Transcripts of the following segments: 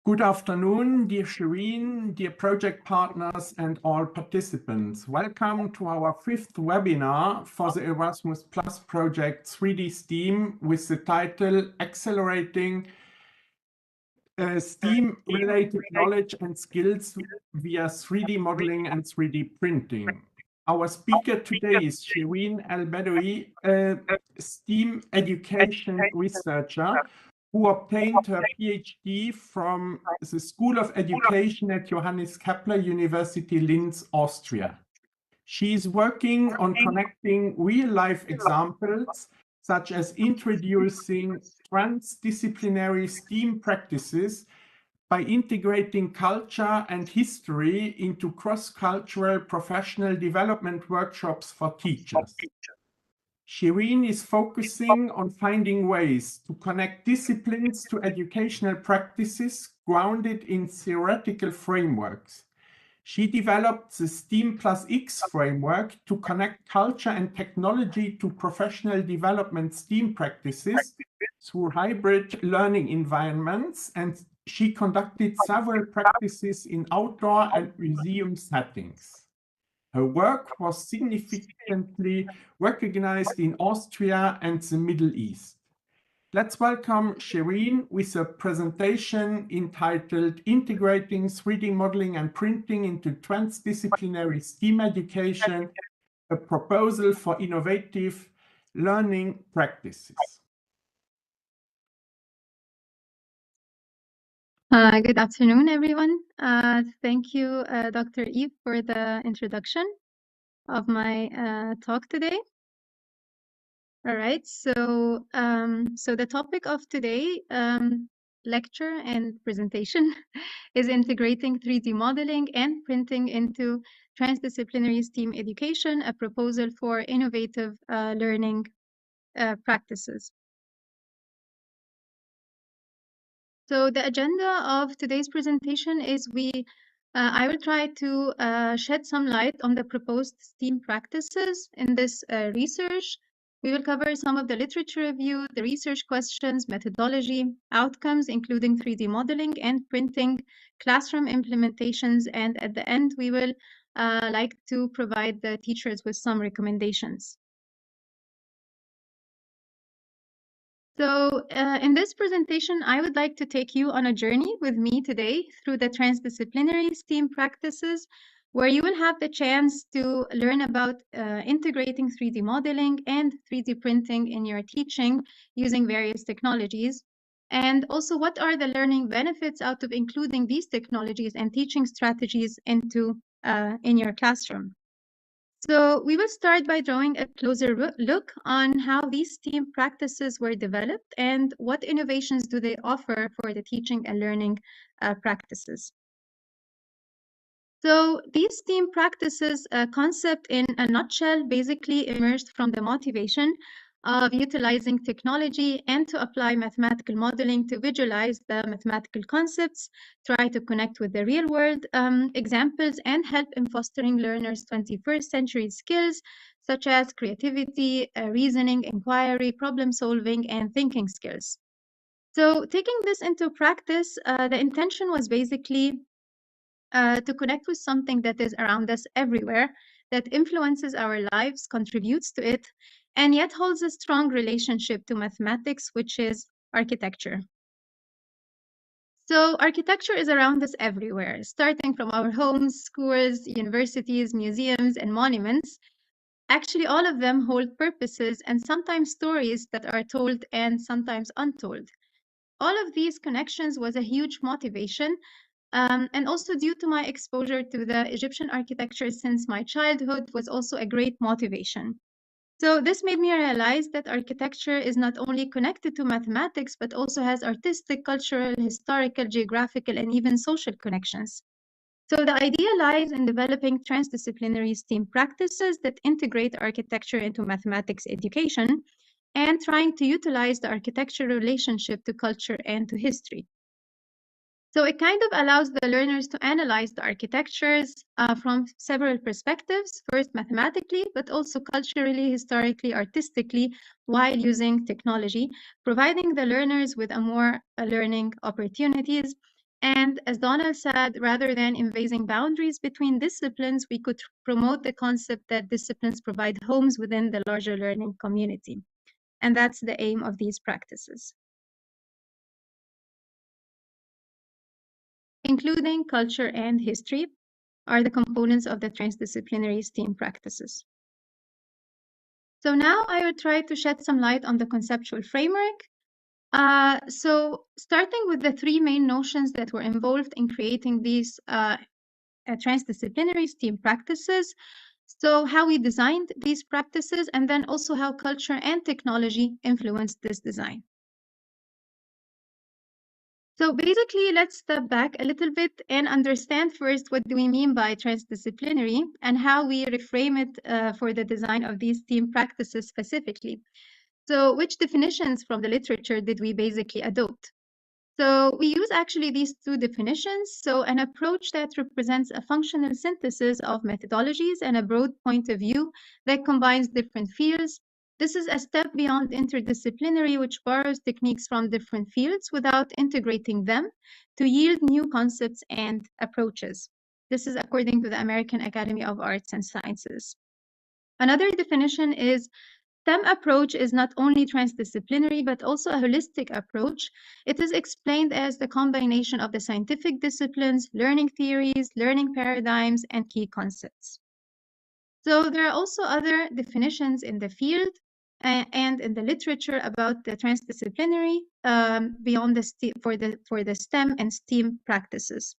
Good afternoon, dear Shereen, dear project partners, and all participants. Welcome to our fifth webinar for the Erasmus Plus project 3D STEAM with the title Accelerating STEAM-related knowledge and skills via 3D modeling and 3D printing. Our speaker today is Shereen El Bedewy, a STEAM education researcher who obtained her PhD from the School of Education at Johannes Kepler University, Linz, Austria. She is working on connecting real-life examples, such as introducing transdisciplinary STEAM practices by integrating culture and history into cross-cultural professional development workshops for teachers. Shereen is focusing on finding ways to connect disciplines to educational practices grounded in theoretical frameworks. She developed the STEAM plus X framework to connect culture and technology to professional development STEAM practices through hybrid learning environments, and she conducted several practices in outdoor and museum settings. Her work was significantly recognized in Austria and the Middle East. Let's welcome Shereen with a presentation entitled Integrating 3D Modeling and Printing into Transdisciplinary STEAM Education, a proposal for innovative learning practices. Good afternoon, everyone. Thank you, Dr. Eve, for the introduction of my talk today. All right, so the topic of today lecture and presentation is integrating 3D modeling and printing into transdisciplinary STEAM education, a proposal for innovative learning practices. So the agenda of today's presentation is I will try to shed some light on the proposed STEAM practices in this research. We will cover some of the literature review, the research questions, methodology, outcomes, including 3D modeling and printing, classroom implementations, and at the end, we will like to provide the teachers with some recommendations. So in this presentation, I would like to take you on a journey with me today through the transdisciplinary STEAM practices, where you will have the chance to learn about integrating 3D modeling and 3D printing in your teaching using various technologies. And also, what are the learning benefits out of including these technologies and teaching strategies into in your classroom? So we will start by drawing a closer look on how these STEAM practices were developed and what innovations do they offer for the teaching and learning practices. So these STEAM practices concept in a nutshell basically emerged from the motivation of utilizing technology and to apply mathematical modeling to visualize the mathematical concepts, try to connect with the real world examples, and help in fostering learners' 21st century skills such as creativity, reasoning, inquiry, problem solving, and thinking skills. So taking this into practice, the intention was basically to connect with something that is around us everywhere, that influences our lives, contributes to it, and yet holds a strong relationship to mathematics, which is architecture. So architecture is around us everywhere, starting from our homes, schools, universities, museums, and monuments. Actually, all of them hold purposes and sometimes stories that are told and sometimes untold. All of these connections was a huge motivation, and also due to my exposure to the Egyptian architecture since my childhood was also a great motivation. So this made me realize that architecture is not only connected to mathematics, but also has artistic, cultural, historical, geographical, and even social connections. So the idea lies in developing transdisciplinary STEAM practices that integrate architecture into mathematics education and trying to utilize the architecture relationship to culture and to history. So it kind of allows the learners to analyze the architectures from several perspectives, first mathematically, but also culturally, historically, artistically, while using technology, providing the learners with a more learning opportunities. And as Donald said, rather than invading boundaries between disciplines, we could promote the concept that disciplines provide homes within the larger learning community. And that's the aim of these practices. Including culture and history are the components of the transdisciplinary STEAM practices. So now I will try to shed some light on the conceptual framework. So starting with the three main notions that were involved in creating these transdisciplinary STEAM practices. So how we designed these practices, and then also how culture and technology influenced this design. So basically, let's step back a little bit and understand first what do we mean by transdisciplinary and how we reframe it for the design of these STEAM practices specifically. So which definitions from the literature did we basically adopt? So we use actually these two definitions. So an approach that represents a functional synthesis of methodologies and a broad point of view that combines different fields. This is a step beyond interdisciplinary, which borrows techniques from different fields without integrating them to yield new concepts and approaches. This is according to the American Academy of Arts and Sciences. Another definition is STEM approach is not only transdisciplinary, but also a holistic approach. It is explained as the combination of the scientific disciplines, learning theories, learning paradigms, and key concepts. So there are also other definitions in the field and in the literature about the transdisciplinary beyond for the STEM and STEAM practices.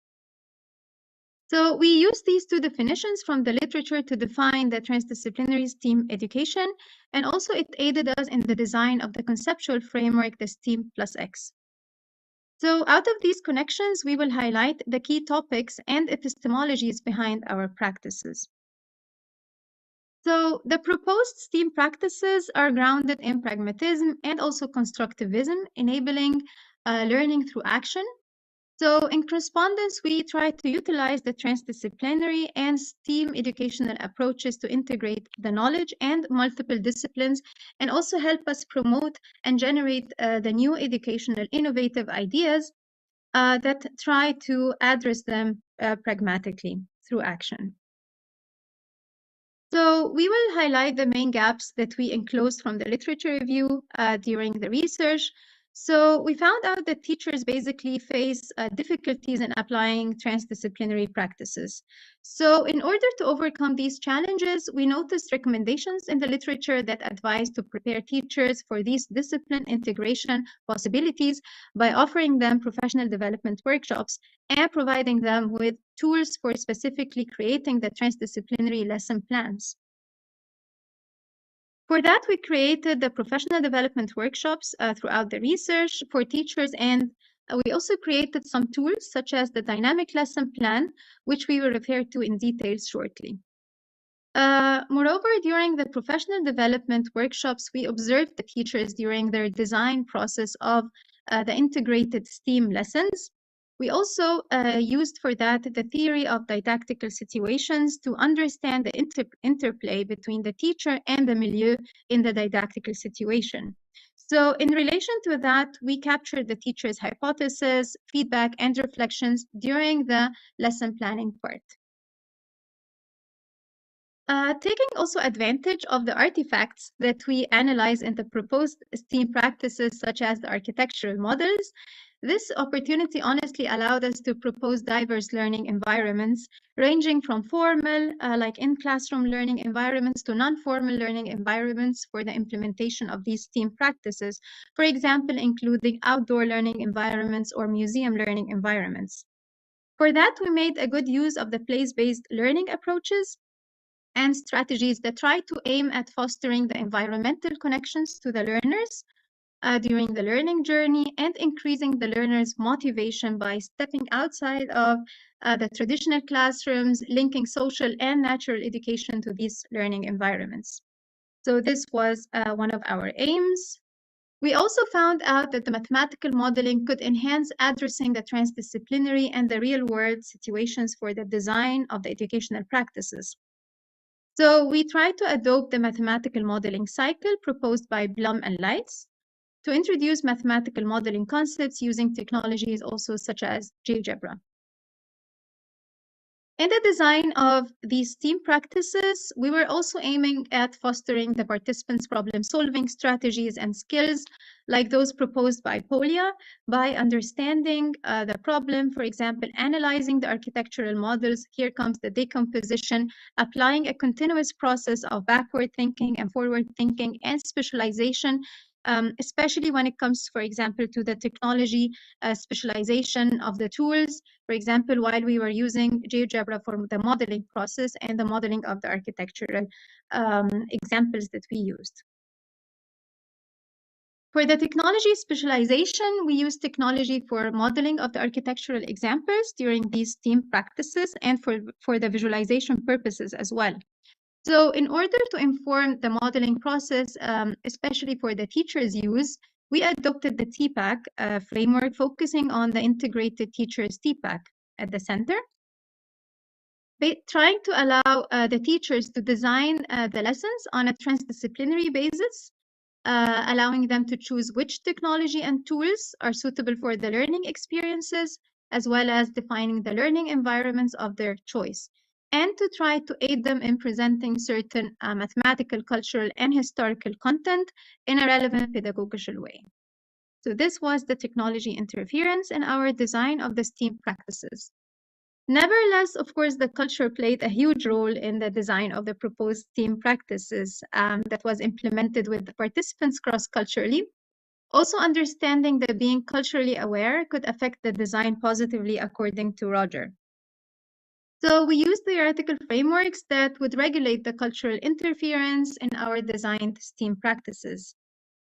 So we use these two definitions from the literature to define the transdisciplinary STEAM education, and also it aided us in the design of the conceptual framework, the STEAM plus X. So out of these connections, we will highlight the key topics and epistemologies behind our practices. So the proposed STEAM practices are grounded in pragmatism and also constructivism, enabling learning through action. So in correspondence, we try to utilize the transdisciplinary and STEAM educational approaches to integrate the knowledge and multiple disciplines, and also help us promote and generate the new educational innovative ideas that try to address them pragmatically through action. So we will highlight the main gaps that we enclosed from the literature review during the research. So we found out that teachers basically face difficulties in applying transdisciplinary practices. So in order to overcome these challenges, we noticed recommendations in the literature that advise to prepare teachers for these discipline integration possibilities by offering them professional development workshops and providing them with tools for specifically creating the transdisciplinary lesson plans. For that, we created the professional development workshops throughout the research for teachers, and we also created some tools such as the dynamic lesson plan, which we will refer to in details shortly. Moreover, during the professional development workshops, we observed the teachers during their design process of the integrated STEAM lessons. We also used for that the theory of didactical situations to understand the interplay between the teacher and the milieu in the didactical situation. So in relation to that, we captured the teacher's hypothesis, feedback, and reflections during the lesson planning part. Taking also advantage of the artifacts that we analyze in the proposed STEAM practices, such as the architectural models, this opportunity honestly allowed us to propose diverse learning environments, ranging from formal, like in-classroom learning environments, to non-formal learning environments for the implementation of these STEAM practices, for example, including outdoor learning environments or museum learning environments. For that, we made a good use of the place-based learning approaches and strategies that try to aim at fostering the environmental connections to the learners during the learning journey and increasing the learners' motivation by stepping outside of the traditional classrooms, linking social and natural education to these learning environments. So this was one of our aims. We also found out that the mathematical modeling could enhance addressing the transdisciplinary and the real-world situations for the design of the educational practices. So we tried to adopt the mathematical modeling cycle proposed by Blum and Leitz. to introduce mathematical modeling concepts using technologies also such as GeoGebra. In the design of these team practices, we were also aiming at fostering the participants' problem-solving strategies and skills like those proposed by Polya by understanding the problem, for example, analyzing the architectural models. Here comes the decomposition, applying a continuous process of backward thinking and forward thinking and specialization, especially when it comes, for example, to the technology specialization of the tools. For example, while we were using GeoGebra for the modeling process and the modeling of the architectural examples that we used. For the technology specialization, we use technology for modeling of the architectural examples during these team practices and for the visualization purposes as well. So in order to inform the modeling process, especially for the teachers' use, we adopted the TPAC framework, focusing on the integrated teachers TPAC at the center, trying to allow the teachers to design the lessons on a transdisciplinary basis, allowing them to choose which technology and tools are suitable for the learning experiences, as well as defining the learning environments of their choice, and to try to aid them in presenting certain mathematical, cultural, and historical content in a relevant pedagogical way. So this was the technology interference in our design of the STEAM practices. Nevertheless, of course, the culture played a huge role in the design of the proposed STEAM practices that was implemented with the participants cross-culturally. Also understanding that being culturally aware could affect the design positively, according to Roger. So we used theoretical frameworks that would regulate the cultural interference in our designed STEAM practices.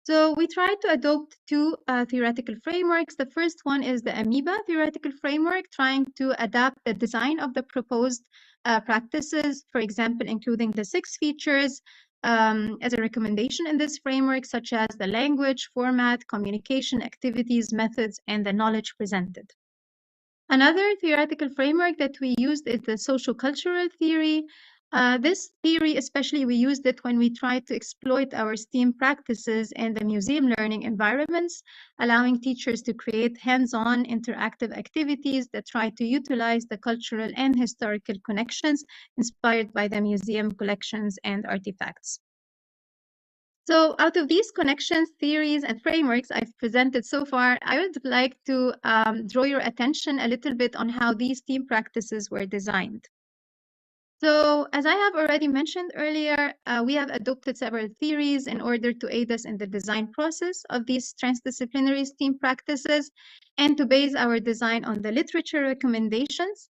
So we tried to adopt two theoretical frameworks. The first one is the Amoeba theoretical framework, trying to adapt the design of the proposed practices, for example, including the 6 features as a recommendation in this framework, such as the language, format, communication, activities, methods, and the knowledge presented. Another theoretical framework that we used is the sociocultural theory. This theory, especially, we used it when we tried to exploit our STEAM practices in the museum learning environments, allowing teachers to create hands-on interactive activities that try to utilize the cultural and historical connections inspired by the museum collections and artifacts. So out of these connections, theories, and frameworks I've presented so far, I would like to draw your attention a little bit on how these team practices were designed. So as I have already mentioned earlier, we have adopted several theories in order to aid us in the design process of these transdisciplinary STEAM practices and to base our design on the literature recommendations.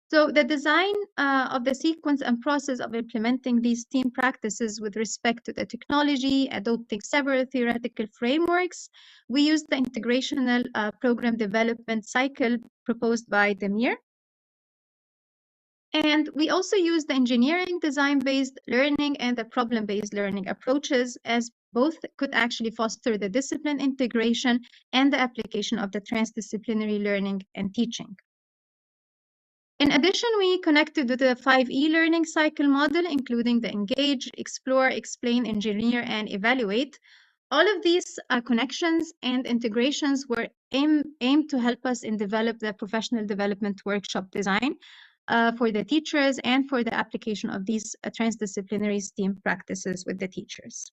So the design of the sequence and process of implementing these STEAM practices with respect to the technology, adopting several theoretical frameworks, we used the integrational program development cycle proposed by Demir. And we also used the engineering design-based learning and the problem-based learning approaches, as both could actually foster the discipline integration and the application of the transdisciplinary learning and teaching. In addition, we connected with the 5E learning cycle model, including the engage, explore, explain, engineer, and evaluate. All of these connections and integrations were aimed to help us in develop the professional development workshop design for the teachers and for the application of these transdisciplinary STEAM practices with the teachers.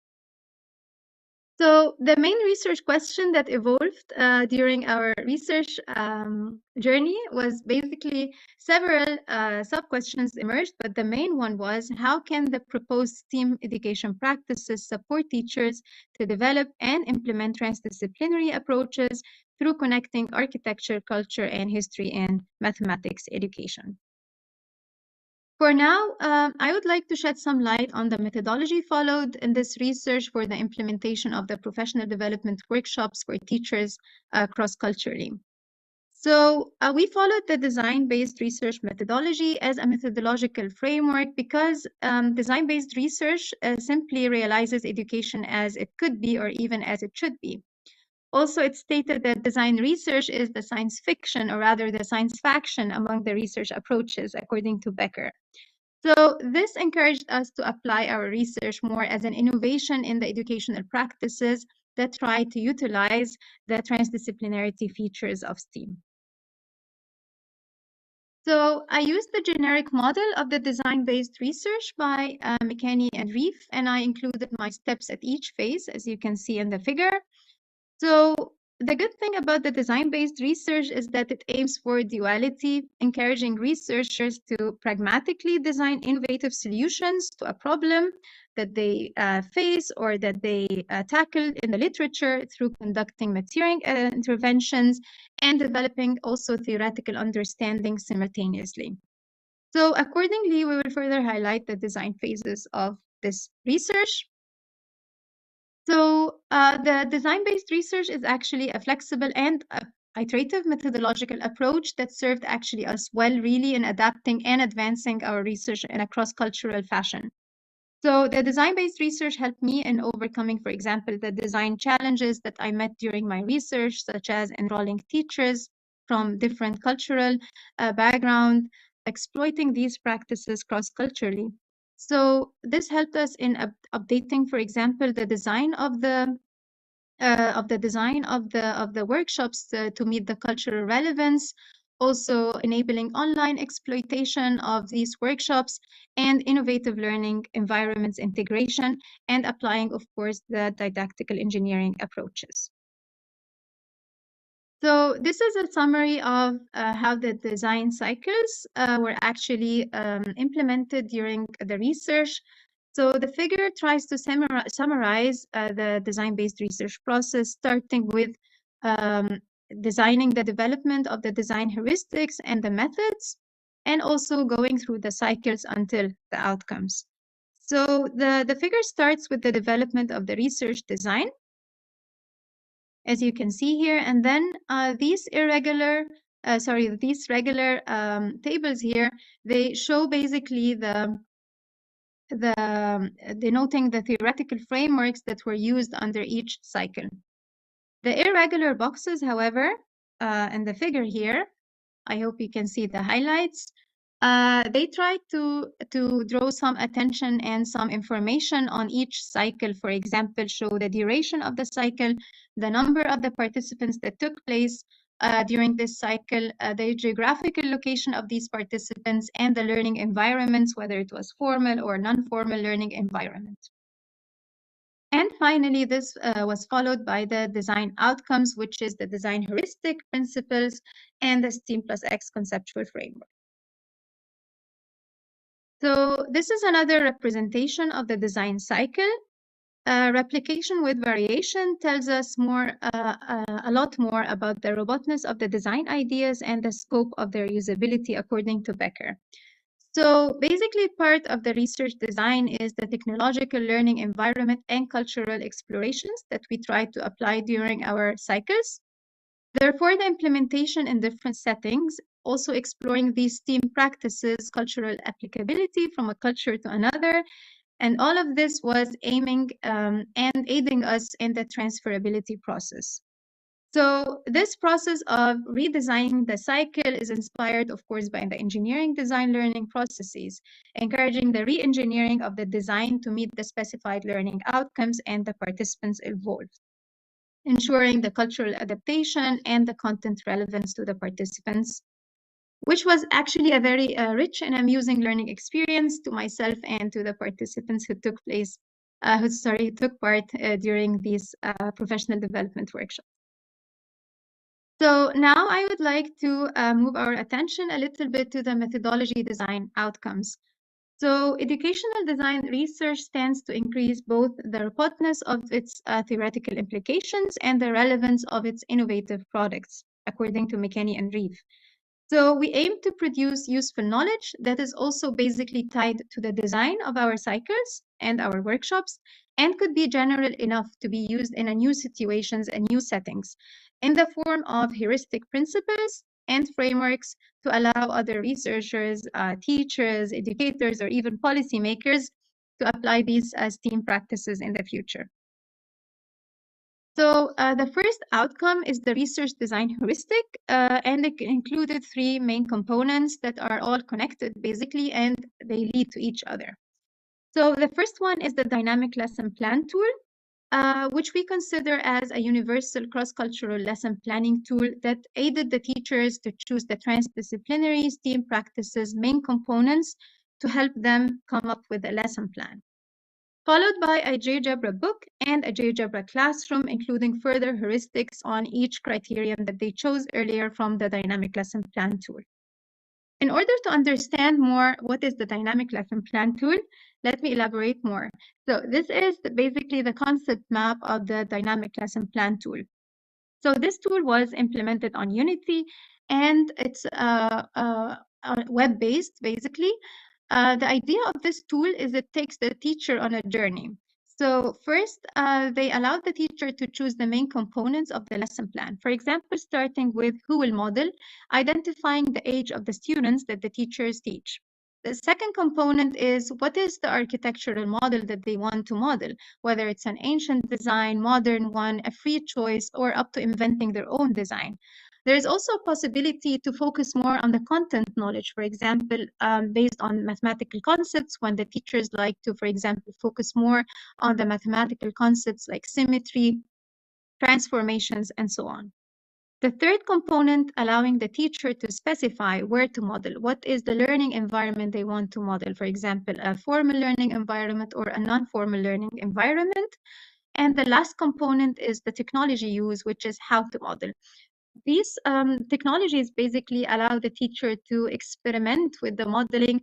So the main research question that evolved during our research journey was basically several sub-questions emerged, but the main one was, how can the proposed STEAM education practices support teachers to develop and implement transdisciplinary approaches through connecting architecture, culture, and history in mathematics education? For now, I would like to shed some light on the methodology followed in this research for the implementation of the professional development workshops for teachers cross-culturally. So we followed the design-based research methodology as a methodological framework because design-based research simply realizes education as it could be or even as it should be. Also, it stated that design research is the science fiction, or rather the science faction, among the research approaches, according to Becker. So this encouraged us to apply our research more as an innovation in the educational practices that try to utilize the transdisciplinarity features of STEAM. So I used the generic model of the design-based research by McKinney and Reif, and I included my steps at each phase, as you can see in the figure. So the good thing about the design-based research is that it aims for duality, encouraging researchers to pragmatically design innovative solutions to a problem that they face or that they tackle in the literature through conducting material interventions and developing also theoretical understanding simultaneously. So accordingly, we will further highlight the design phases of this research. So the design-based research is actually a flexible and iterative methodological approach that served actually us well really in adapting and advancing our research in a cross-cultural fashion. So the design-based research helped me in overcoming, for example, the design challenges that I met during my research, such as enrolling teachers from different cultural background, exploiting these practices cross-culturally. So this helped us in updating, for example, the design of the workshops to meet the cultural relevance, also enabling online exploitation of these workshops and innovative learning environments integration, and applying, of course, the didactical engineering approaches. So this is a summary of how the design cycles were actually implemented during the research. So the figure tries to summarize the design-based research process, starting with designing the development of the design heuristics and the methods, and also going through the cycles until the outcomes. So the figure starts with the development of the research design, as you can see here, and then these regular tables here, they show basically denoting the theoretical frameworks that were used under each cycle. The irregular boxes, however, in the figure here, I hope you can see the highlights. They try to draw some attention and some information on each cycle. For example, show the duration of the cycle, the number of the participants that took place during this cycle, the geographical location of these participants, and the learning environments, whether it was formal or non-formal learning environment. And finally, this was followed by the design outcomes, which is the design heuristic principles and the STEAM plus X conceptual framework. So this is another representation of the design cycle. Replication with variation tells us a lot more about the robustness of the design ideas and the scope of their usability according to Becker. So basically, part of the research design is the technological learning environment and cultural explorations that we try to apply during our cycles. Therefore, the implementation in different settings, also exploring these STEAM practices, cultural applicability from a culture to another, and all of this was aiming and aiding us in the transferability process. So this process of redesigning the cycle is inspired, of course, by the engineering design learning processes, encouraging the re-engineering of the design to meet the specified learning outcomes and the participants involved, ensuring the cultural adaptation and the content relevance to the participants, which was actually a very rich and amusing learning experience to myself and to the participants who took part during these professional development workshops. So now I would like to move our attention a little bit to the methodology design outcomes. So educational design research tends to increase both the robustness of its theoretical implications and the relevance of its innovative products, according to McKinney and Reif. So we aim to produce useful knowledge that is also basically tied to the design of our cycles and our workshops, and could be general enough to be used in a new situations and new settings in the form of heuristic principles and frameworks to allow other researchers, teachers, educators, or even policymakers to apply these STEAM practices in the future. So the first outcome is the research design heuristic, and it included three main components that are all connected basically, and they lead to each other. So the first one is the dynamic lesson plan tool. which we consider as a universal cross-cultural lesson planning tool that aided the teachers to choose the transdisciplinary STEAM practices main components to help them come up with a lesson plan, followed by a GeoGebra book and a GeoGebra classroom, including further heuristics on each criterion that they chose earlier from the dynamic lesson plan tool. In order to understand more what is the dynamic lesson plan tool, let me elaborate more. So this is basically the concept map of the dynamic lesson plan tool. So this tool was implemented on Unity, and it's web-based, basically. The idea of this tool is it takes the teacher on a journey. So first, they allow the teacher to choose the main components of the lesson plan. For example, starting with who will model, identifying the age of the students that the teachers teach. The second component is what is the architectural model that they want to model, whether it's an ancient design, modern one, a free choice, or up to inventing their own design. There is also a possibility to focus more on the content knowledge, for example, based on mathematical concepts, when the teachers like to, for example, focus more on the mathematical concepts like symmetry, transformations, and so on. The third component, allowing the teacher to specify where to model. What is the learning environment they want to model? For example, a formal learning environment or a non-formal learning environment. And the last component is the technology use, which is how to model. These technologies basically allow the teacher to experiment with the modeling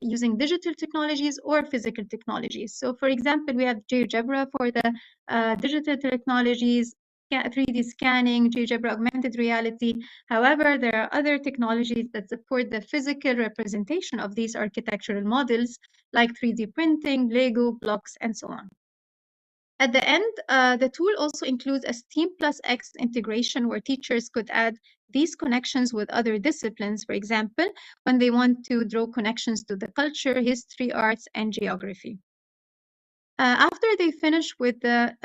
using digital technologies or physical technologies. So for example, we have GeoGebra for the digital technologies, 3D scanning, GeoGebra augmented reality. However, there are other technologies that support the physical representation of these architectural models, like 3D printing, Lego, blocks, and so on. At the end, the tool also includes a STEAM plus X integration where teachers could add these connections with other disciplines, for example, when they want to draw connections to the culture, history, arts, and geography. After they finish with the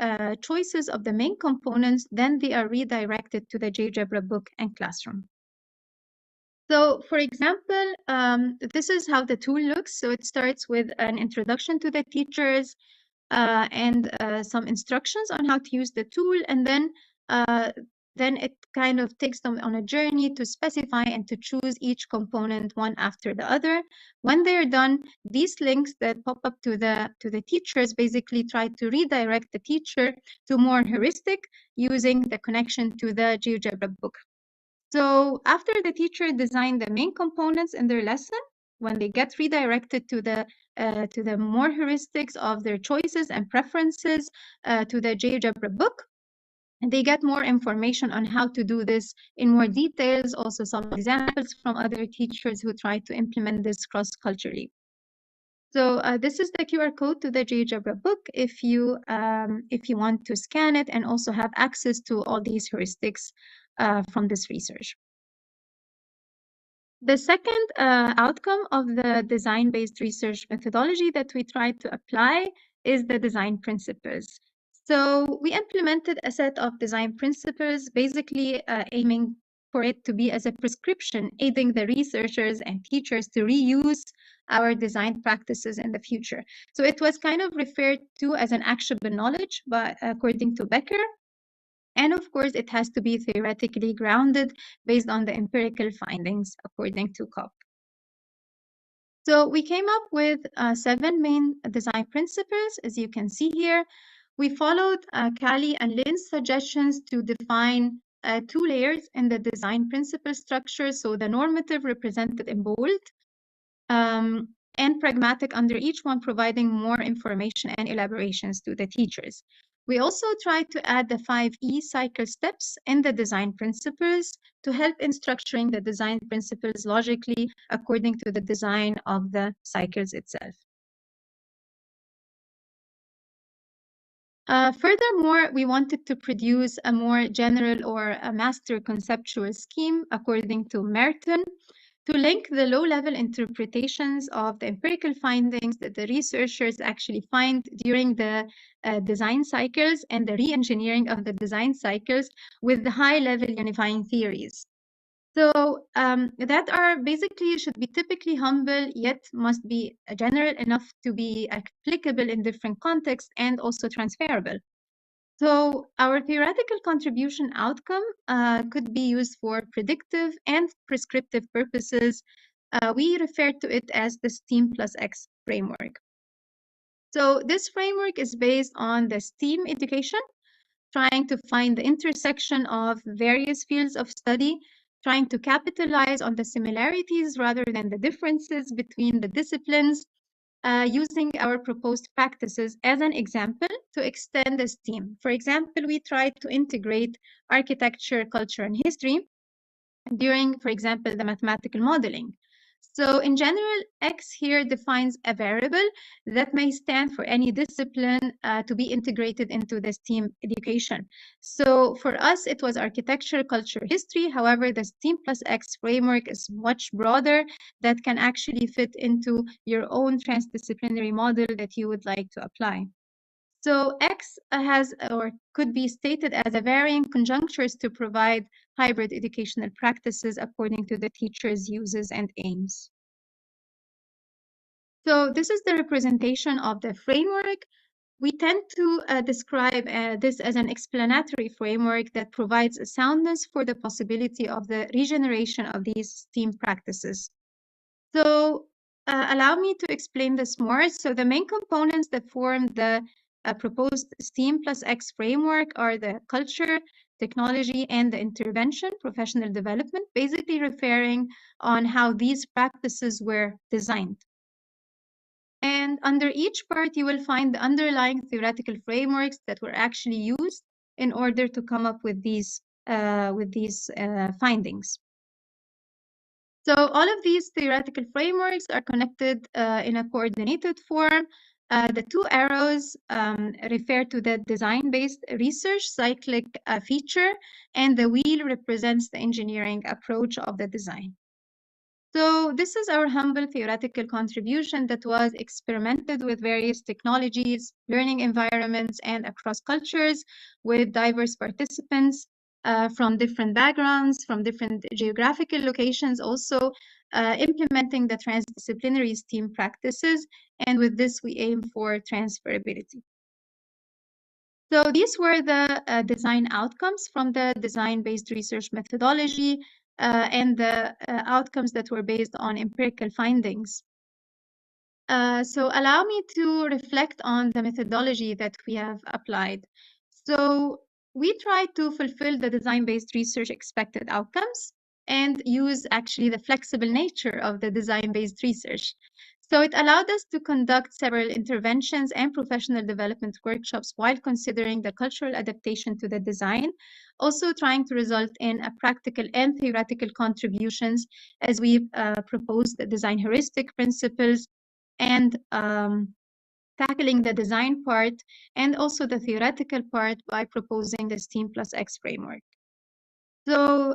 choices of the main components, then they are redirected to the GeoGebra book and classroom. So, for example, this is how the tool looks. So it starts with an introduction to the teachers, and some instructions on how to use the tool, and then it kind of takes them on a journey to specify and to choose each component one after the other. When they're done, these links that pop up to the teachers basically try to redirect the teacher to more heuristic using the connection to the GeoGebra book. So after the teacher designed the main components in their lesson, when they get redirected to the more heuristics of their choices and preferences to the GeoGebra book, and they get more information on how to do this in more details, also some examples from other teachers who try to implement this cross-culturally. So this is the QR code to the GeoGebra book if you want to scan it and also have access to all these heuristics from this research. The second outcome of the design-based research methodology that we tried to apply is the design principles. So we implemented a set of design principles, basically aiming for it to be as a prescription, aiding the researchers and teachers to reuse our design practices in the future. So it was kind of referred to as an actionable knowledge, but according to Becker. And of course, it has to be theoretically grounded based on the empirical findings, according to COP. So we came up with 7 main design principles, as you can see here. We followed Callie and Lynn's suggestions to define 2 layers in the design principle structure. So the normative represented in bold, and pragmatic under each one, providing more information and elaborations to the teachers. We also tried to add the 5E cycle steps in the design principles to help in structuring the design principles logically according to the design of the cycles itself. Furthermore, we wanted to produce a more general or a master conceptual scheme according to Merton, to link the low-level interpretations of the empirical findings that the researchers actually find during the design cycles and the re-engineering of the design cycles with the high-level unifying theories. So that are basically should be typically humble, yet must be general enough to be applicable in different contexts and also transferable. So our theoretical contribution outcome could be used for predictive and prescriptive purposes. We refer to it as the STEAM plus X framework. So this framework is based on the STEAM education, trying to find the intersection of various fields of study, trying to capitalize on the similarities rather than the differences between the disciplines, using our proposed practices as an example to extend the STEAM. For example, we tried to integrate architecture, culture, and history during, for example, the mathematical modeling. So in general, X here defines a variable that may stand for any discipline to be integrated into the STEAM education. So for us, it was architecture, culture, history. However, the STEAM plus X framework is much broader that can actually fit into your own transdisciplinary model that you would like to apply. So X has or could be stated as a varying conjunctures to provide hybrid educational practices according to the teacher's uses and aims. So this is the representation of the framework. We tend to describe this as an explanatory framework that provides a soundness for the possibility of the regeneration of these STEAM practices. So allow me to explain this more. So the main components that form the proposed STEAM plus X framework are the culture, technology, and the intervention, professional development, basically referring on how these practices were designed. And under each part, you will find the underlying theoretical frameworks that were actually used in order to come up with these findings. So all of these theoretical frameworks are connected in a coordinated form. The two arrows refer to the design-based research cyclic feature, and the wheel represents the engineering approach of the design. So this is our humble theoretical contribution that was experimented with various technologies, learning environments, and across cultures with diverse participants from different backgrounds, from different geographical locations, also implementing the transdisciplinary STEAM practices. And with this, we aim for transferability. So these were the design outcomes from the design-based research methodology and the outcomes that were based on empirical findings. So allow me to reflect on the methodology that we have applied. So we tried to fulfill the design-based research expected outcomes and use actually the flexible nature of the design-based research. So it allowed us to conduct several interventions and professional development workshops while considering the cultural adaptation to the design, also trying to result in a practical and theoretical contributions as we proposed the design heuristic principles and tackling the design part and also the theoretical part by proposing the STEAM plus X framework. So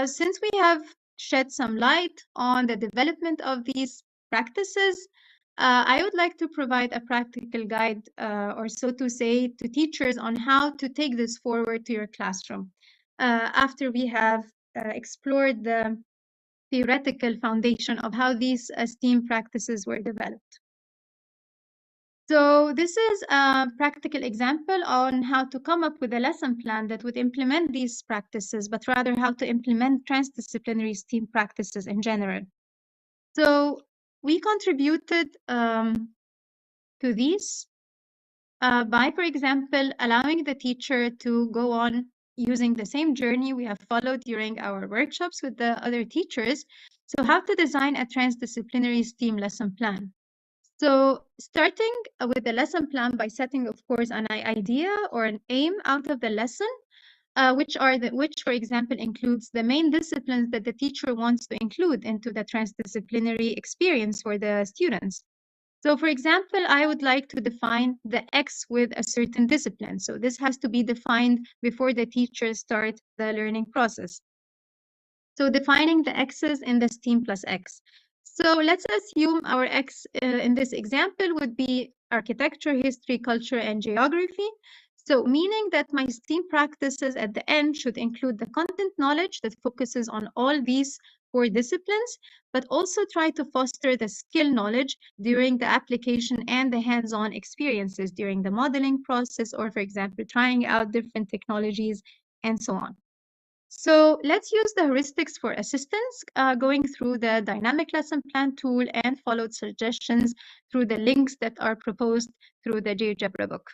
since we have shed some light on the development of these practices, I would like to provide a practical guide or so to say to teachers on how to take this forward to your classroom after we have explored the theoretical foundation of how these STEAM practices were developed. So this is a practical example on how to come up with a lesson plan that would implement these practices, but rather how to implement transdisciplinary STEAM practices in general. So we contributed to these by, for example, allowing the teacher to go on using the same journey we have followed during our workshops with the other teachers. So how to design a transdisciplinary STEAM lesson plan. So starting with the lesson plan by setting, of course, an idea or an aim out of the lesson, which, for example, includes the main disciplines that the teacher wants to include into the transdisciplinary experience for the students. So, for example, I would like to define the X with a certain discipline. So this has to be defined before the teacher starts the learning process. So defining the X's in the STEAM plus X. So let's assume our X in this example would be architecture, history, culture, and geography. So meaning that my STEAM practices at the end should include the content knowledge that focuses on all these core disciplines, but also try to foster the skill knowledge during the application and the hands-on experiences during the modeling process, or for example, trying out different technologies and so on. So let's use the heuristics for assistance, going through the dynamic lesson plan tool and followed suggestions through the links that are proposed through the GeoGebra book.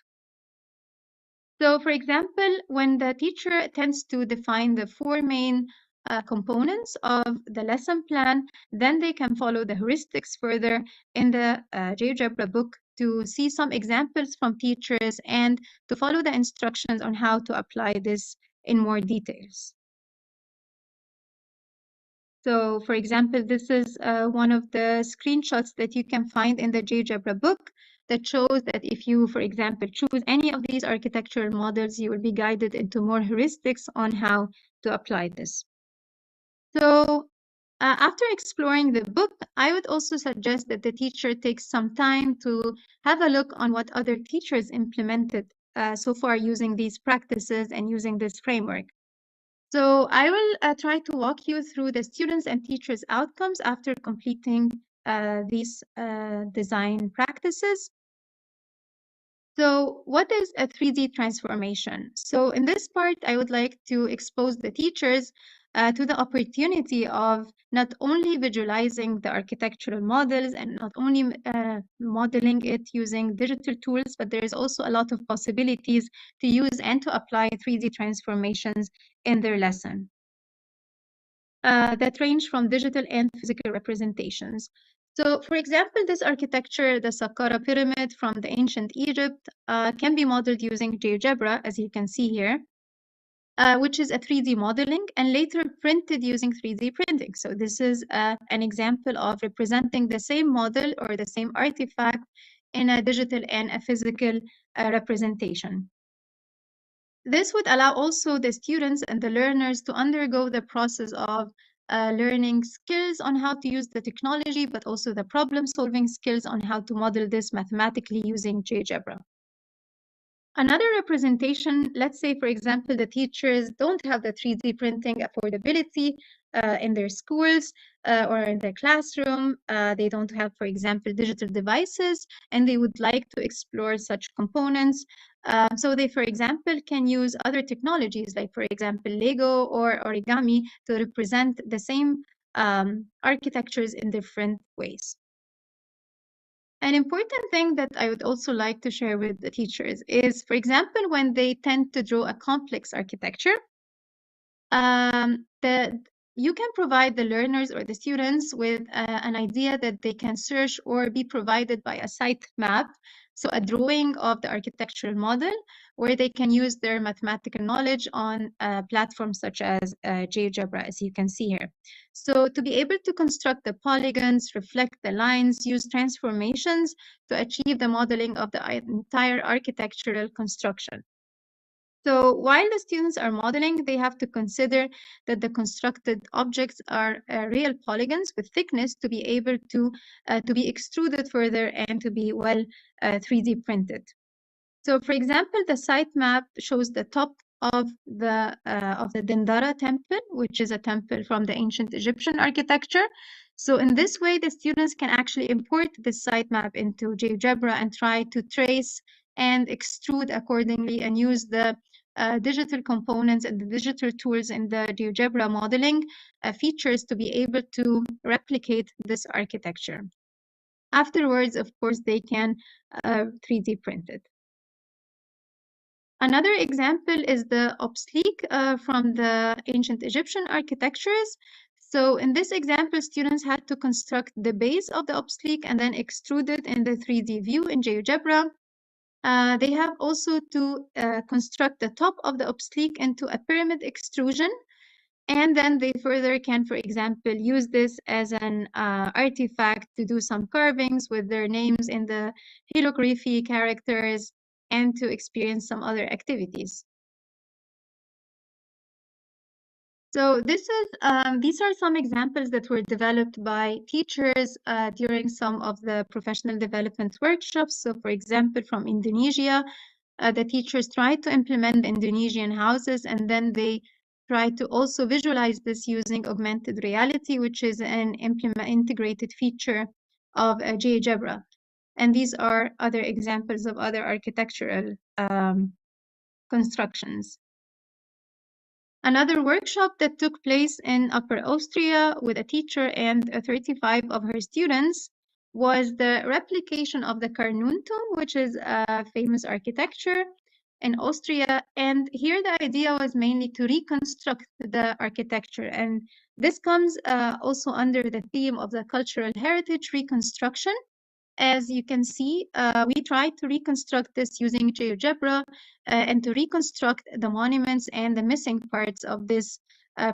So for example, when the teacher tends to define the four main components of the lesson plan, then they can follow the heuristics further in the GeoGebra book to see some examples from teachers and to follow the instructions on how to apply this in more details. So, for example, this is one of the screenshots that you can find in the GeoGebra book that shows that if you, for example, choose any of these architectural models, you will be guided into more heuristics on how to apply this. So, after exploring the book, I would also suggest that the teacher takes some time to have a look on what other teachers implemented so far using these practices and using this framework. So I will try to walk you through the students and teachers' outcomes after completing these design practices. So what is a 3D transformation? So in this part, I would like to expose the teachers to the opportunity of not only visualizing the architectural models and not only modeling it using digital tools, but there is also a lot of possibilities to use and to apply 3D transformations in their lesson that range from digital and physical representations. So, for example, this architecture, the Saqqara pyramid from the ancient Egypt, can be modeled using GeoGebra, as you can see here, which is a 3D modeling and later printed using 3D printing. So this is an example of representing the same model or the same artifact in a digital and a physical representation. This would allow also the students and the learners to undergo the process of learning skills on how to use the technology, but also the problem-solving skills on how to model this mathematically using GeoGebra. Another representation, let's say, for example, the teachers don't have the 3D printing affordability in their schools or in their classroom. They don't have, for example, digital devices, and they would like to explore such components. So they, for example, can use other technologies, like, for example, Lego or origami to represent the same architectures in different ways. An important thing that I would also like to share with the teachers is, for example, when they tend to draw a complex architecture, you can provide the learners or the students with an idea that they can search or be provided by a site map, so a drawing of the architectural model, where they can use their mathematical knowledge on platforms such as GeoGebra, as you can see here. So to be able to construct the polygons, reflect the lines, use transformations to achieve the modeling of the entire architectural construction. So while the students are modeling, they have to consider that the constructed objects are real polygons with thickness to be able to be extruded further and to be well 3D printed. So, for example, the site map shows the top of the Dendara temple, which is a temple from the ancient Egyptian architecture. So in this way, the students can actually import this site map into GeoGebra and try to trace and extrude accordingly and use the digital components and the digital tools in the GeoGebra modeling features to be able to replicate this architecture. Afterwards, of course, they can 3D print it. Another example is the obelisk from the ancient Egyptian architectures. So in this example, students had to construct the base of the obelisk and then extrude it in the 3D view in GeoGebra. They have also to construct the top of the obelisk into a pyramid extrusion. And then they further can, for example, use this as an artifact to do some carvings with their names in the calligraphy characters and to experience some other activities. So these are some examples that were developed by teachers during some of the professional development workshops. So for example, from Indonesia, the teachers tried to implement Indonesian houses and then they try to also visualize this using augmented reality, which is an integrated feature of GeoGebra. And these are other examples of other architectural constructions. Another workshop that took place in Upper Austria with a teacher and 35 of her students was the replication of the Carnuntum, which is a famous architecture in Austria. And here the idea was mainly to reconstruct the architecture. And this comes also under the theme of the cultural heritage reconstruction. As you can see, we tried to reconstruct this using GeoGebra and to reconstruct the monuments and the missing parts of this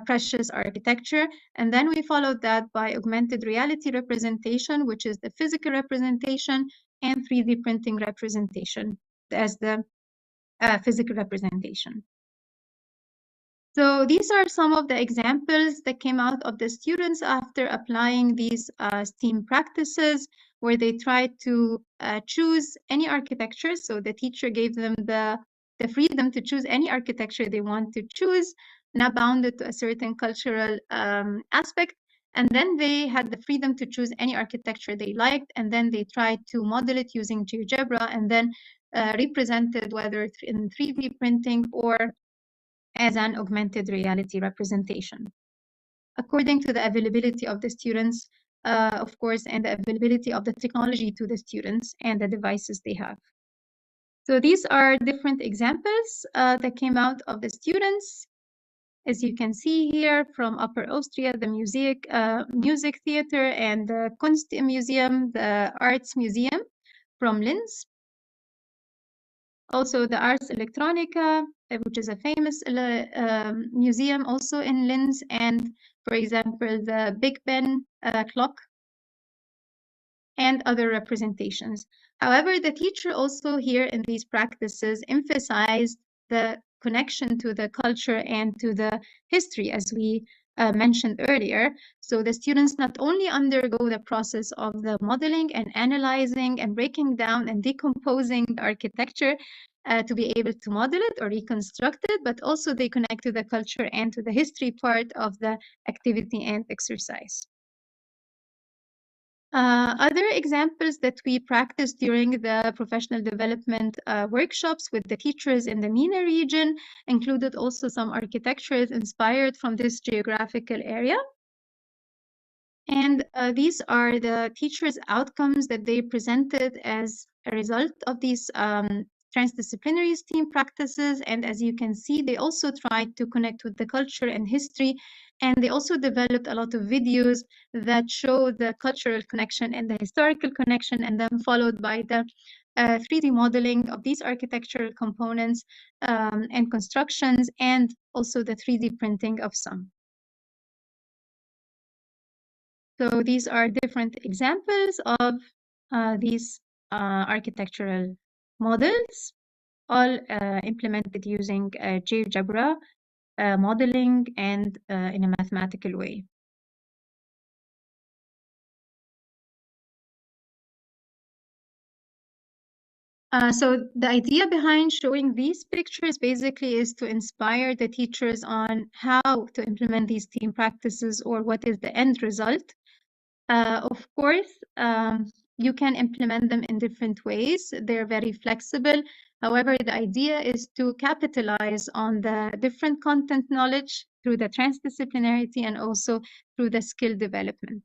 precious architecture. And then we followed that by augmented reality representation, which is the physical representation, and 3D printing representation as the physical representation. So these are some of the examples that came out of the students after applying these STEAM practices, where they tried to choose any architecture. So the teacher gave them the freedom to choose any architecture they want to choose, not bounded to a certain cultural aspect. And then they had the freedom to choose any architecture they liked, and then they tried to model it using GeoGebra, and then represented whether in 3D printing or as an augmented reality representation. According to the availability of the students, of course, and the availability of the technology to the students and the devices they have. So these are different examples that came out of the students. As you can see here from Upper Austria, the music theater and the Kunstmuseum, the arts museum from Linz. Also the Ars Electronica, which is a famous museum also in Linz, and for example, the Big Ben clock and other representations. However, the teacher also here in these practices emphasized the connection to the culture and to the history, as we mentioned earlier. So the students not only undergo the process of the modeling and analyzing and breaking down and decomposing the architecture to be able to model it or reconstruct it, but also they connect to the culture and to the history part of the activity and exercise. Other examples that we practiced during the professional development workshops with the teachers in the MENA region included also some architectures inspired from this geographical area. And these are the teachers' outcomes that they presented as a result of these transdisciplinary STEAM practices. And as you can see, they also tried to connect with the culture and history. And they also developed a lot of videos that show the cultural connection and the historical connection, and then followed by the 3D modeling of these architectural components and constructions, and also the 3D printing of some. So these are different examples of these architectural models, all implemented using GeoGebra modeling and in a mathematical way. So the idea behind showing these pictures basically is to inspire the teachers on how to implement these team practices or what is the end result. Of course, you can implement them in different ways. They're very flexible. However, the idea is to capitalize on the different content knowledge through the transdisciplinarity and also through the skill development.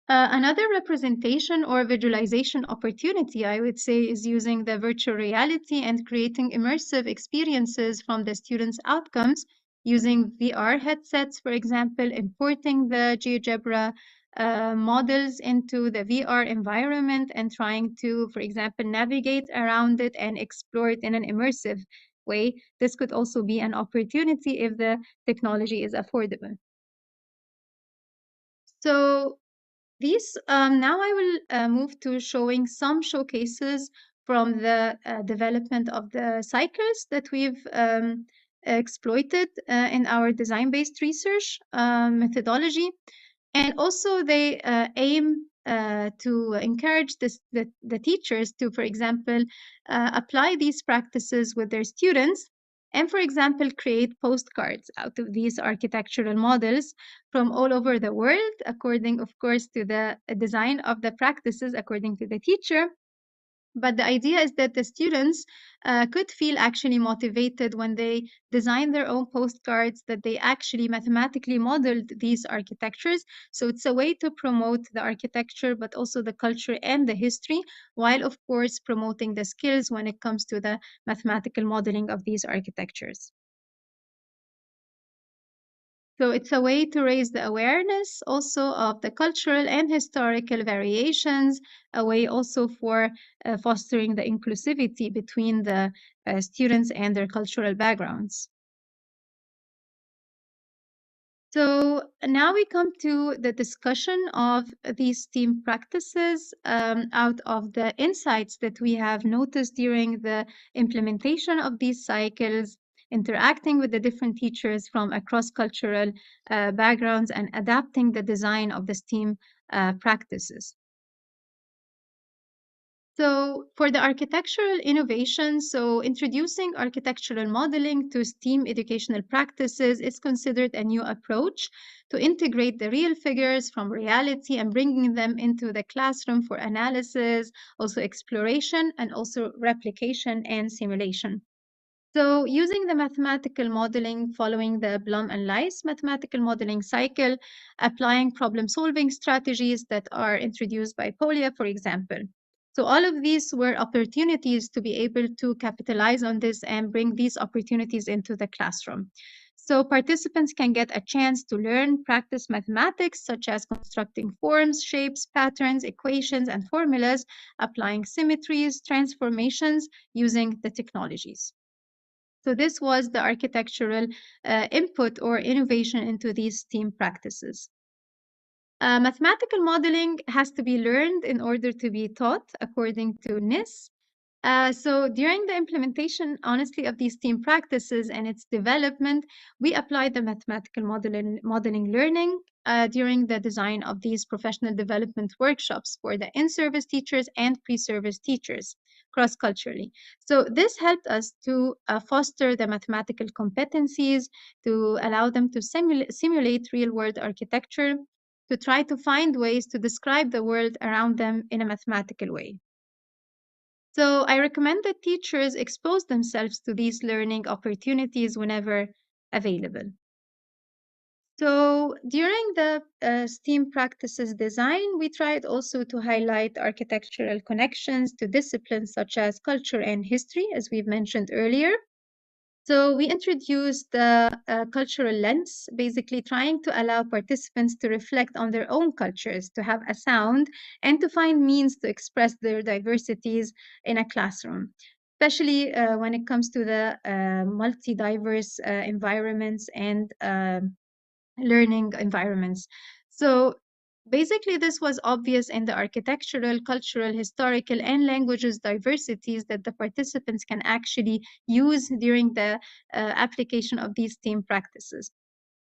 Another representation or visualization opportunity, I would say, is using the virtual reality and creating immersive experiences from the students' outcomes using VR headsets, for example, importing the GeoGebra models into the VR environment and trying to, for example, navigate around it and explore it in an immersive way. This could also be an opportunity if the technology is affordable. So these now I will move to showing some showcases from the development of the cycles that we've exploited in our design-based research methodology. And also they aim to encourage the teachers to, for example, apply these practices with their students and, for example, create postcards out of these architectural models from all over the world, according, of course, to the design of the practices, according to the teacher. But the idea is that the students could feel actually motivated when they design their own postcards, that they actually mathematically modeled these architectures. So it's a way to promote the architecture, but also the culture and the history, while, of course, promoting the skills when it comes to the mathematical modeling of these architectures. So it's a way to raise the awareness also of the cultural and historical variations, a way also for fostering the inclusivity between the students and their cultural backgrounds. So now we come to the discussion of these STEAM practices out of the insights that we have noticed during the implementation of these cycles, interacting with the different teachers from across cultural backgrounds and adapting the design of the STEAM practices. So for the architectural innovation, so introducing architectural modeling to STEAM educational practices is considered a new approach to integrate the real figures from reality and bringing them into the classroom for analysis, also exploration, and also replication and simulation. So using the mathematical modeling following the Blum and Lice mathematical modeling cycle, applying problem-solving strategies that are introduced by Polya, for example. So all of these were opportunities to be able to capitalize on this and bring these opportunities into the classroom. So participants can get a chance to learn, practice mathematics, such as constructing forms, shapes, patterns, equations, and formulas, applying symmetries, transformations using the technologies. So this was the architectural input or innovation into these STEAM practices. Mathematical modeling has to be learned in order to be taught, according to NIS. So during the implementation, honestly, of these STEAM practices and its development, we applied the mathematical modeling learning during the design of these professional development workshops for the in-service teachers and pre-service teachers cross-culturally. So this helped us to foster the mathematical competencies, to allow them to simulate real-world architecture, to try to find ways to describe the world around them in a mathematical way. So I recommend that teachers expose themselves to these learning opportunities whenever available. So during the STEAM practices design, we tried also to highlight architectural connections to disciplines such as culture and history, as we've mentioned earlier. So we introduced the cultural lens, basically trying to allow participants to reflect on their own cultures, to have a sound, and to find means to express their diversities in a classroom, especially when it comes to the multi-diverse environments and learning environments. So basically, this was obvious in the architectural, cultural, historical, and languages diversities that the participants can actually use during the application of these STEAM practices.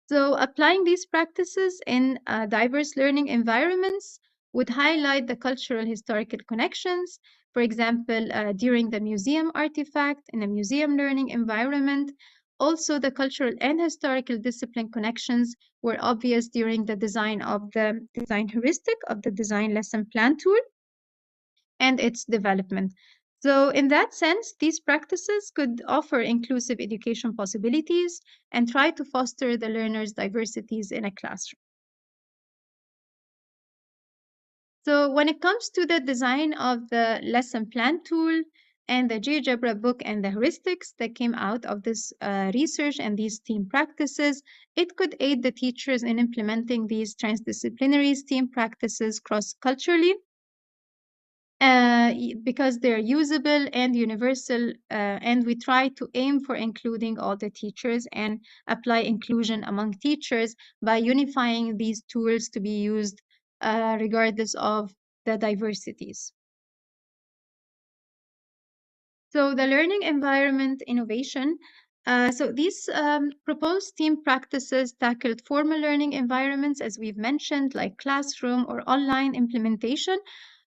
So applying these practices in diverse learning environments would highlight the cultural historical connections. For example, during the museum artifact in a museum learning environment. Also, the cultural and historical discipline connections were obvious during the design of the design heuristic of the design lesson plan tool and its development. So in that sense, these practices could offer inclusive education possibilities and try to foster the learners' diversities in a classroom. So when it comes to the design of the lesson plan tool and the GeoGebra book and the heuristics that came out of this research and these STEAM practices, it could aid the teachers in implementing these transdisciplinary STEAM practices cross-culturally because they're usable and universal, and we try to aim for including all the teachers and apply inclusion among teachers by unifying these tools to be used regardless of the diversities. So the learning environment innovation. So these proposed STEAM practices tackled formal learning environments, as we've mentioned, like classroom or online implementation,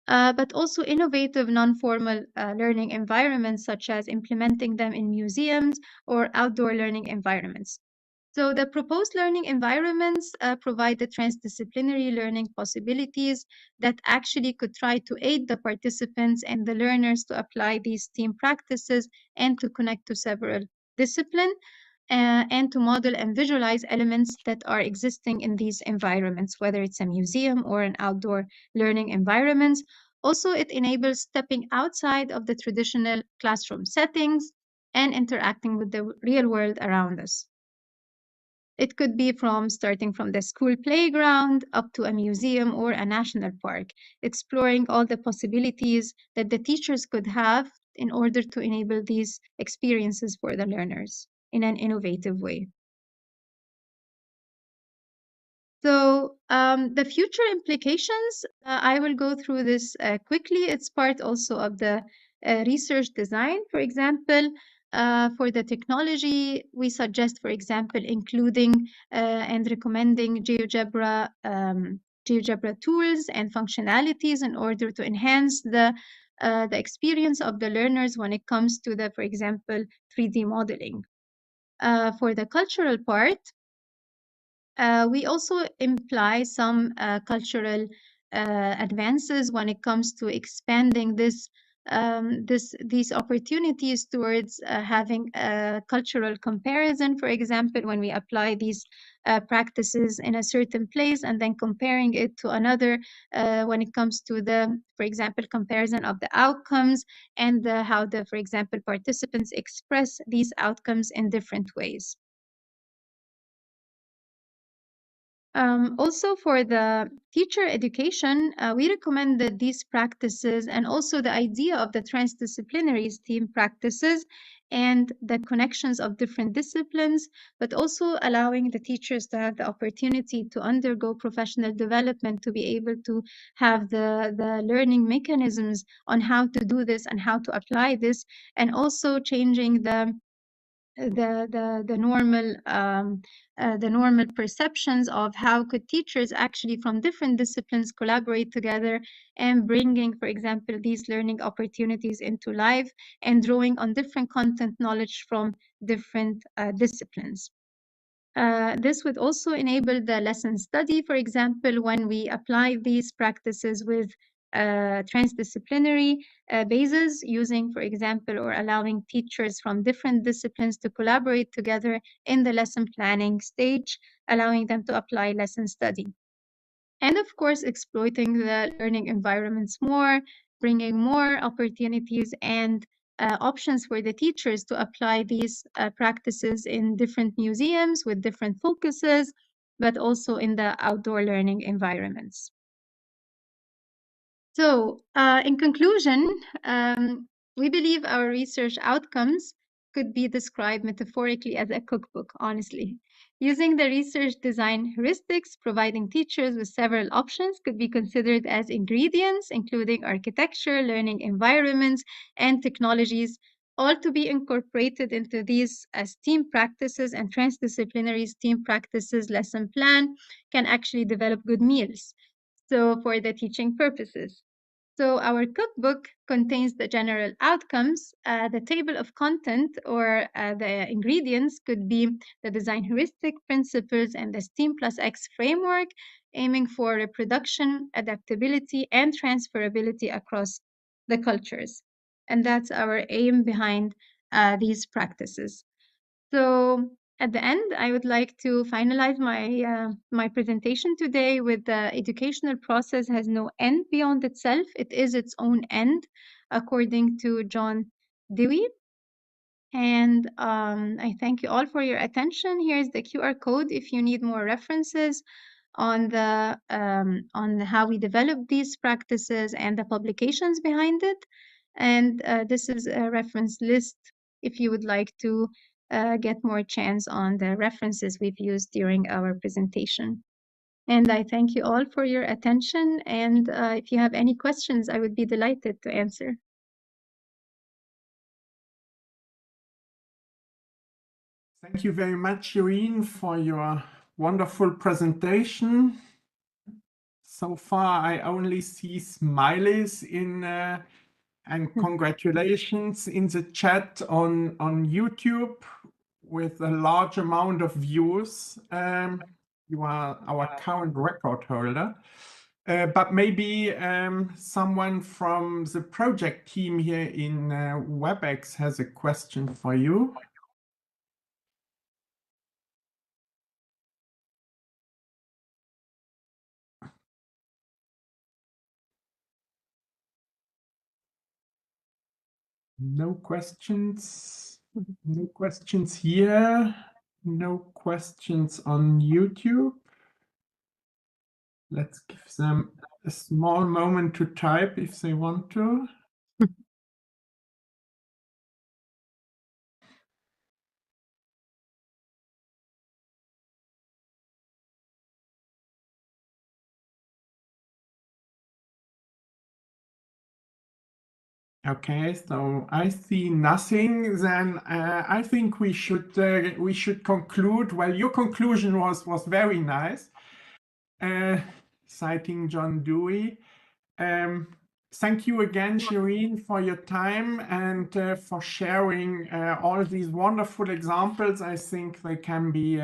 but also innovative non-formal learning environments, such as implementing them in museums or outdoor learning environments. So the proposed learning environments provide the transdisciplinary learning possibilities that actually could try to aid the participants and the learners to apply these team practices and to connect to several disciplines and to model and visualize elements that are existing in these environments, whether it's a museum or an outdoor learning environment. Also, it enables stepping outside of the traditional classroom settings and interacting with the real world around us. It could be from starting from the school playground up to a museum or a national park, exploring all the possibilities that the teachers could have in order to enable these experiences for the learners in an innovative way. So the future implications, I will go through this quickly. It's part also of the research design. For example, for the technology, we suggest, for example, including and recommending GeoGebra tools and functionalities in order to enhance the experience of the learners when it comes to the, for example, 3D modeling. For the cultural part, we also imply some cultural advances when it comes to expanding these opportunities towards having a cultural comparison. For example, when we apply these practices in a certain place and then comparing it to another, when it comes to the, for example, comparison of the outcomes and how the, for example, participants express these outcomes in different ways. Also, for the teacher education, we recommend that these practices and also the idea of the transdisciplinary team practices and the connections of different disciplines, but also allowing the teachers to have the opportunity to undergo professional development, to be able to have the learning mechanisms on how to do this and how to apply this, and also changing the normal perceptions of how could teachers actually from different disciplines collaborate together and bringing, for example, these learning opportunities into life and drawing on different content knowledge from different disciplines. This would also enable the lesson study, for example, when we apply these practices with transdisciplinary bases, using, for example, or allowing teachers from different disciplines to collaborate together in the lesson planning stage, allowing them to apply lesson study. And of course, exploiting the learning environments more, bringing more opportunities and options for the teachers to apply these practices in different museums with different focuses, but also in the outdoor learning environments. So, in conclusion, we believe our research outcomes could be described metaphorically as a cookbook, honestly. Using the research design heuristics, providing teachers with several options could be considered as ingredients, including architecture, learning environments, and technologies, all to be incorporated into these STEAM practices and transdisciplinary STEAM practices lesson plan can actually develop good meals. So for the teaching purposes. So our cookbook contains the general outcomes. The table of content or the ingredients could be the design heuristic principles and the STEAM plus X framework, aiming for reproduction, adaptability, and transferability across the cultures. And that's our aim behind these practices. So at the end, I would like to finalize my presentation today with the educational process has no end beyond itself. It is its own end, according to John Dewey. And I thank you all for your attention. Here's the QR code if you need more references on how we develop these practices and the publications behind it. And this is a reference list if you would like to get more chance on the references we've used during our presentation. And I thank you all for your attention. And if you have any questions, I would be delighted to answer. Thank you very much, Shereen, for your wonderful presentation. So far, I only see smileys and congratulations in the chat on YouTube with a large amount of views. You are our current record holder. But maybe someone from the project team here in WebEx has a question for you. No questions. No questions here. No questions on YouTube. Let's give them a small moment to type if they want to. Okay, so I see nothing. Then I think we should conclude. Well, your conclusion was very nice, citing John Dewey. Thank you again, Shereen, for your time and for sharing all these wonderful examples. I think they can be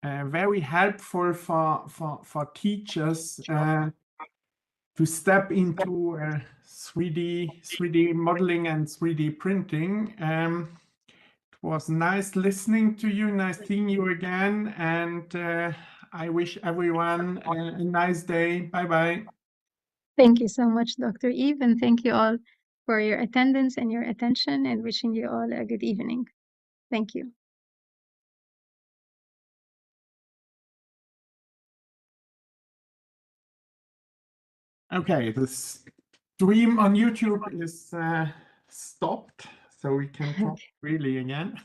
very helpful for teachers to step into 3D modeling and 3D printing. It was nice listening to you, nice seeing you again, and I wish everyone a nice day. Bye-bye. Thank you so much, Dr. Eve, and thank you all for your attendance and your attention, and wishing you all a good evening. Thank you. Okay, the stream on YouTube is stopped, so we can talk freely again.